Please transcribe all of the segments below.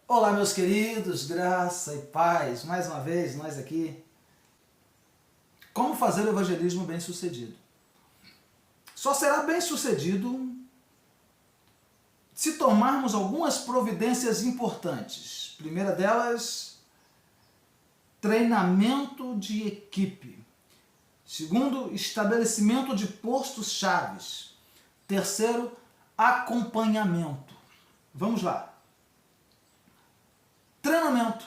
Olá, meus queridos, graça e paz, mais uma vez, nós aqui. Como fazer o evangelismo bem-sucedido? Só será bem-sucedido se tomarmos algumas providências importantes. Primeira delas, treinamento de equipe. Segundo, estabelecimento de postos-chaves. Terceiro, acompanhamento. Vamos lá. Treinamento.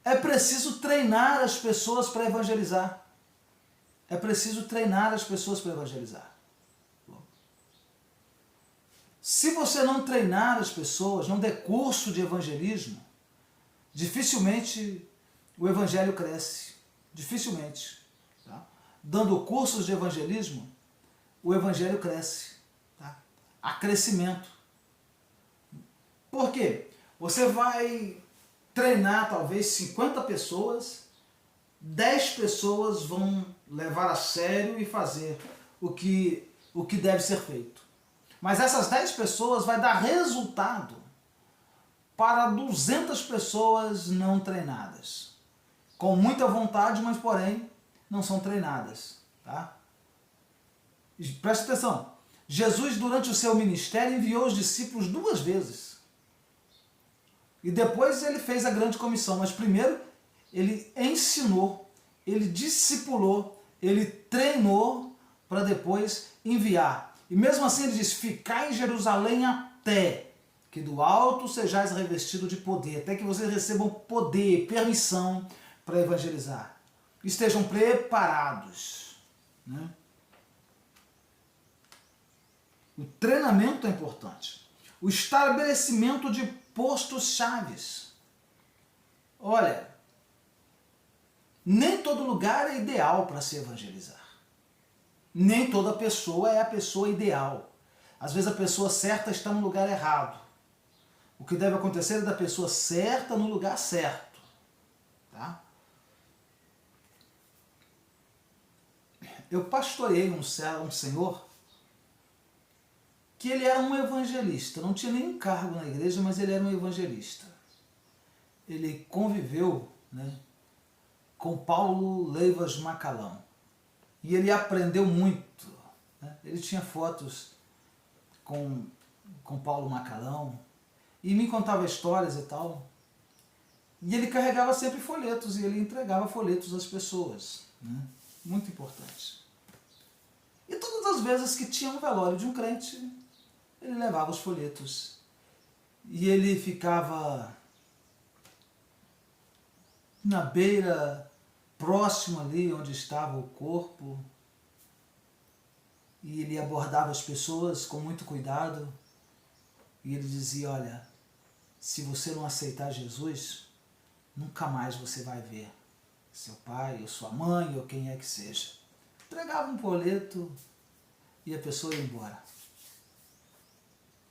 É preciso treinar as pessoas para evangelizar. É preciso treinar as pessoas para evangelizar. Se você não treinar as pessoas, não der curso de evangelismo, dificilmente o evangelho cresce. Dificilmente. Tá? Dando cursos de evangelismo, o evangelho cresce. Tá? Há crescimento. Por quê? Você vai treinar talvez 50 pessoas, 10 pessoas vão levar a sério e fazer o que deve ser feito. Mas essas 10 pessoas vai dar resultado para 200 pessoas não treinadas. Com muita vontade, mas porém não são treinadas. Tá? Preste atenção. Jesus, durante o seu ministério, enviou os discípulos 2 vezes. E depois ele fez a grande comissão, mas primeiro ele ensinou, ele discipulou, ele treinou para depois enviar. E mesmo assim ele diz, ficai em Jerusalém até que do alto sejais revestido de poder, até que vocês recebam poder, permissão para evangelizar. Estejam preparados. Né? O treinamento é importante. O estabelecimento de postos-chaves. Olha, nem todo lugar é ideal para se evangelizar. Nem toda pessoa é a pessoa ideal. Às vezes a pessoa certa está no lugar errado. O que deve acontecer é da pessoa certa no lugar certo. Tá? Eu pastoreei um senhor que ele era um evangelista, não tinha nenhum cargo na igreja, mas ele era um evangelista. Ele conviveu, né, com Paulo Leivas Macalão. E ele aprendeu muito. Né? Ele tinha fotos com Paulo Macalão e me contava histórias e tal. E ele carregava sempre folhetos e ele entregava folhetos às pessoas. Né? Muito importante. E todas as vezes que tinha um velório de um crente, ele levava os folhetos e ele ficava na beira, próximo ali onde estava o corpo, e ele abordava as pessoas com muito cuidado e ele dizia, olha, se você não aceitar Jesus, nunca mais você vai ver seu pai ou sua mãe ou quem é que seja. Entregava um folheto e a pessoa ia embora.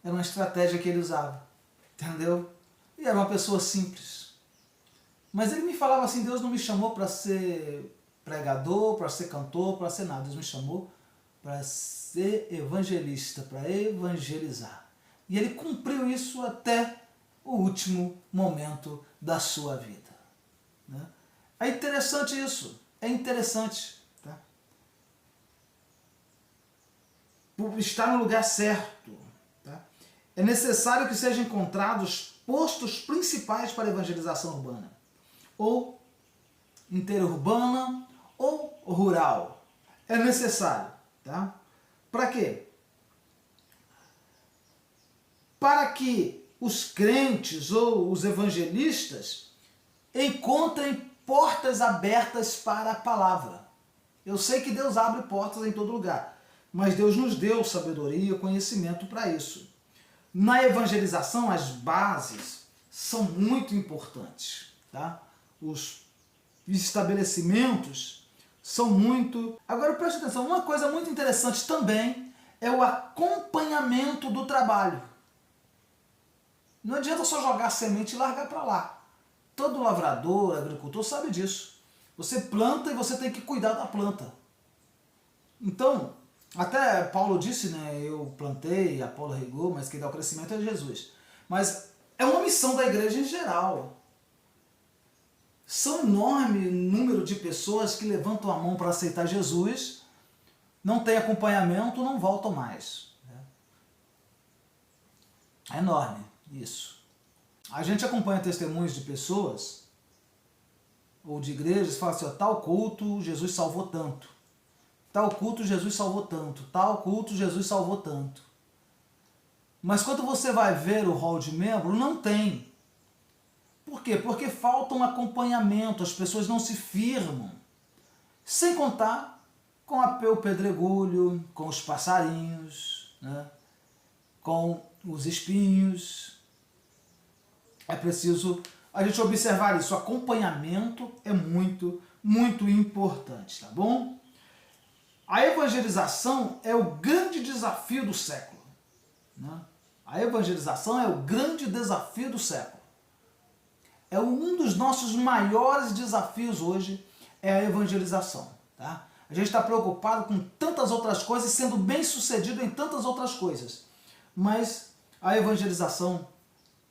Era uma estratégia que ele usava, entendeu? E era uma pessoa simples. Mas ele me falava assim, Deus não me chamou para ser pregador, para ser cantor, para ser nada. Deus me chamou para ser evangelista, para evangelizar. E ele cumpriu isso até o último momento da sua vida. Né? É interessante isso, é interessante. Tá? Por estar no lugar certo. É necessário que sejam encontrados postos principais para a evangelização urbana, ou interurbana, ou rural. É necessário. Tá? Para quê? Para que os crentes ou os evangelistas encontrem portas abertas para a palavra. Eu sei que Deus abre portas em todo lugar, mas Deus nos deu sabedoria e conhecimento para isso. Na evangelização, as bases são muito importantes. Tá? Os estabelecimentos são muito... Agora preste atenção, uma coisa muito interessante também é o acompanhamento do trabalho. Não adianta só jogar semente e largar para lá. Todo lavrador, agricultor sabe disso. Você planta e você tem que cuidar da planta. Então, até Paulo disse, né, eu plantei, Apolo regou, mas quem dá o crescimento é Jesus. Mas é uma missão da igreja em geral. São enorme número de pessoas que levantam a mão para aceitar Jesus, não tem acompanhamento, não voltam mais. É enorme isso. A gente acompanha testemunhos de pessoas ou de igrejas que falam assim, ó, tal culto Jesus salvou tanto, tal culto Jesus salvou tanto, tal culto Jesus salvou tanto. Mas quando você vai ver o rol de membro, não tem. Por quê? Porque falta um acompanhamento, as pessoas não se firmam. Sem contar com o pedregulho, com os passarinhos, né? Com os espinhos. É preciso a gente observar isso. O acompanhamento é muito, muito importante, tá bom? A evangelização é o grande desafio do século, né? A evangelização é o grande desafio do século. É um dos nossos maiores desafios hoje, é a evangelização. Tá? A gente está preocupado com tantas outras coisas, sendo bem sucedido em tantas outras coisas. Mas a evangelização,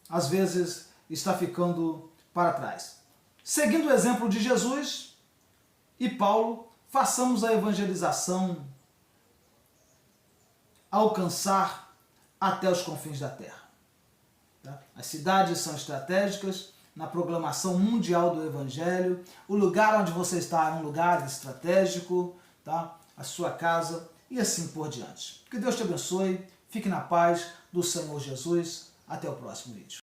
às vezes, está ficando para trás. Seguindo o exemplo de Jesus e Paulo, façamos a evangelização alcançar até os confins da terra. Tá? As cidades são estratégicas na proclamação mundial do Evangelho. O lugar onde você está é um lugar estratégico, tá? A sua casa e assim por diante. Que Deus te abençoe, fique na paz do Senhor Jesus. Até o próximo vídeo.